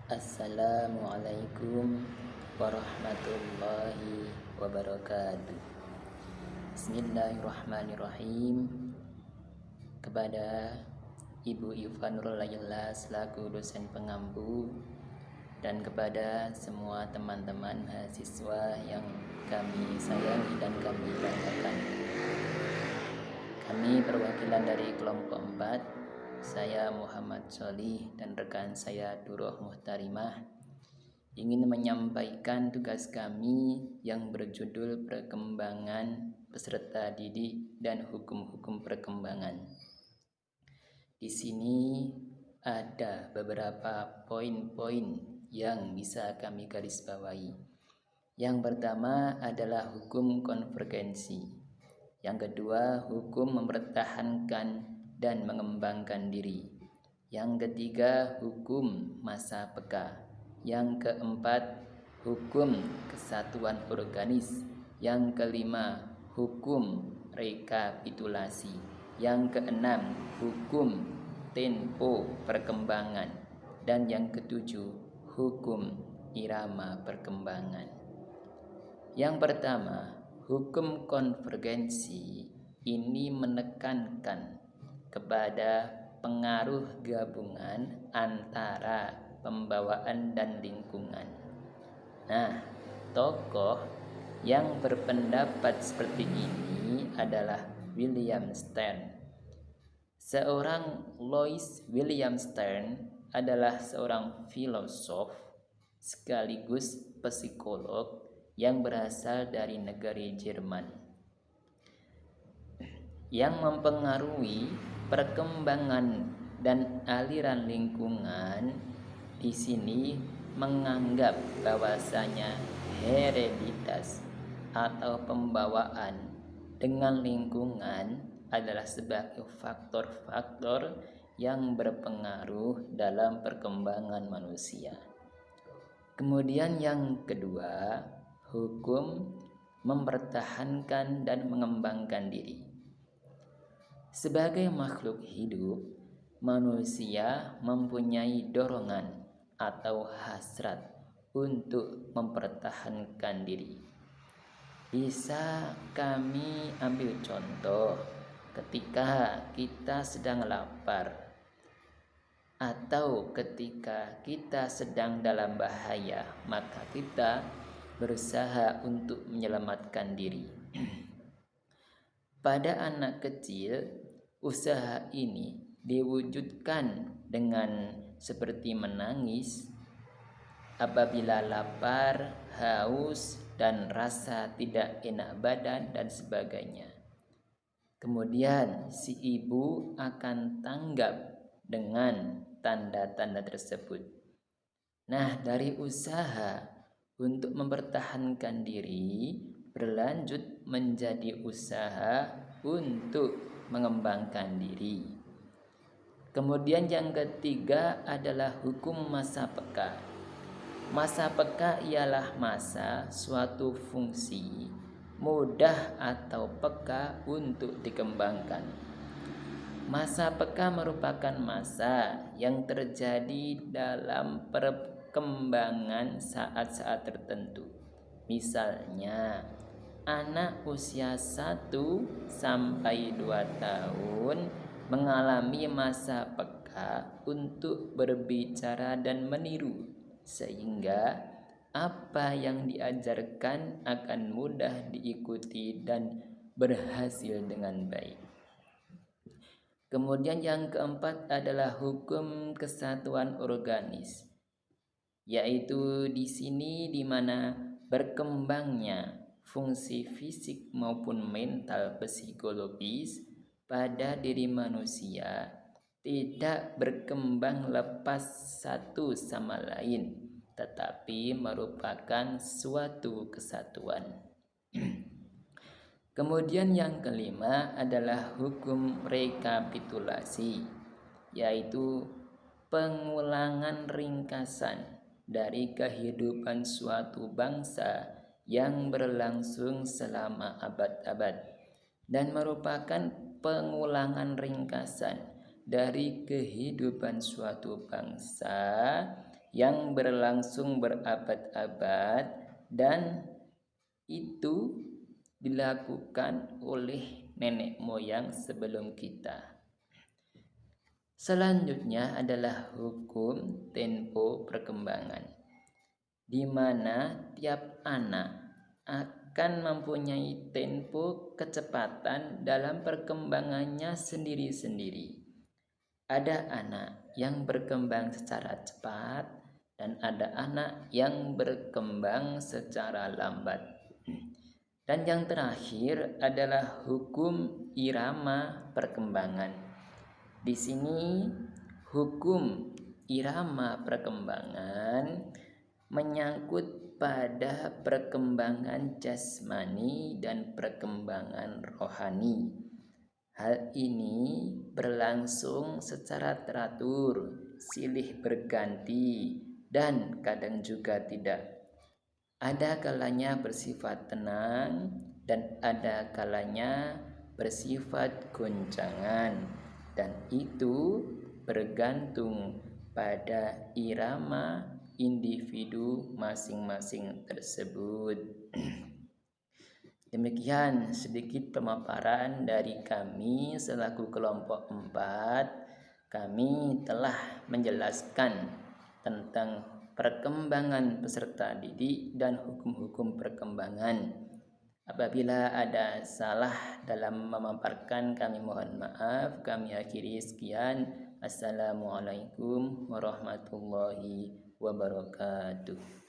Assalamualaikum warahmatullahi wabarakatuh. Bismillahirrahmanirrahim. Kepada Ibu Iva Nurul Layla selaku dosen pengampu dan kepada semua teman-teman mahasiswa yang kami sayangi dan kami banggakan. Kami perwakilan dari kelompok 4. Saya Muhammad Sholih dan rekan saya Duroh Muhtarimah ingin menyampaikan tugas kami yang berjudul Perkembangan Peserta Didik dan Hukum-Hukum Perkembangan. Di sini ada beberapa poin-poin yang bisa kami garis bawahi. Yang pertama adalah hukum konvergensi. Yang kedua, hukum mempertahankan dan mengembangkan diri. Yang ketiga, hukum masa peka. Yang keempat, hukum kesatuan organis. Yang kelima, hukum rekapitulasi. Yang keenam, hukum tempo perkembangan. Dan yang ketujuh, hukum irama perkembangan. Yang pertama, hukum konvergensi ini menekankan kepada pengaruh gabungan antara pembawaan dan lingkungan. Nah, tokoh yang berpendapat seperti ini adalah William Stern. Seorang Louis William Stern adalah seorang filosof sekaligus psikolog yang berasal dari negeri Jerman, yang mempengaruhi perkembangan dan aliran lingkungan. Di sini menganggap bahwasanya hereditas atau pembawaan dengan lingkungan adalah sebagai faktor-faktor yang berpengaruh dalam perkembangan manusia. Kemudian yang kedua, hukum mempertahankan dan mengembangkan diri. Sebagai makhluk hidup, manusia mempunyai dorongan atau hasrat untuk mempertahankan diri. Bisa kami ambil contoh ketika kita sedang lapar atau ketika kita sedang dalam bahaya, maka kita berusaha untuk menyelamatkan diri. Pada anak kecil, usaha ini diwujudkan dengan seperti menangis apabila lapar, haus, dan rasa tidak enak badan dan sebagainya. Kemudian si ibu akan tanggap dengan tanda-tanda tersebut. Nah, dari usaha untuk mempertahankan diri berlanjut menjadi usaha untuk mengembangkan diri. Kemudian yang ketiga adalah hukum masa peka. Masa peka ialah masa suatu fungsi mudah atau peka untuk dikembangkan. Masa peka merupakan masa yang terjadi dalam perkembangan saat-saat tertentu. Misalnya, anak usia 1 sampai 2 tahun mengalami masa peka untuk berbicara dan meniru, sehingga apa yang diajarkan akan mudah diikuti dan berhasil dengan baik. Kemudian yang keempat adalah hukum kesatuan organis, yaitu di sini di mana berkembangnya fungsi fisik maupun mental psikologis pada diri manusia tidak berkembang lepas satu sama lain, tetapi merupakan suatu kesatuan. Kemudian yang kelima adalah hukum rekapitulasi, yaitu pengulangan ringkasan dari kehidupan suatu bangsa yang berlangsung selama abad-abad dan merupakan pengulangan ringkasan dari kehidupan suatu bangsa yang berlangsung berabad-abad dan itu dilakukan oleh nenek moyang sebelum kita. Selanjutnya adalah hukum tempo perkembangan, di mana tiap anak akan mempunyai tempo kecepatan dalam perkembangannya sendiri-sendiri. Ada anak yang berkembang secara cepat dan ada anak yang berkembang secara lambat. Dan yang terakhir adalah hukum irama perkembangan. Di sini hukum irama perkembangan menyangkut pada perkembangan jasmani dan perkembangan rohani. Hal ini berlangsung secara teratur, silih berganti, dan kadang juga tidak. Ada kalanya bersifat tenang dan ada kalanya bersifat goncangan. Dan itu bergantung pada irama individu masing-masing tersebut. Demikian sedikit pemaparan dari kami selaku kelompok 4. Kami telah menjelaskan tentang perkembangan peserta didik dan hukum-hukum perkembangan. Apabila ada salah dalam memaparkan, kami mohon maaf. Kami akhiri sekian. Assalamualaikum warahmatullahi wabarakatuh.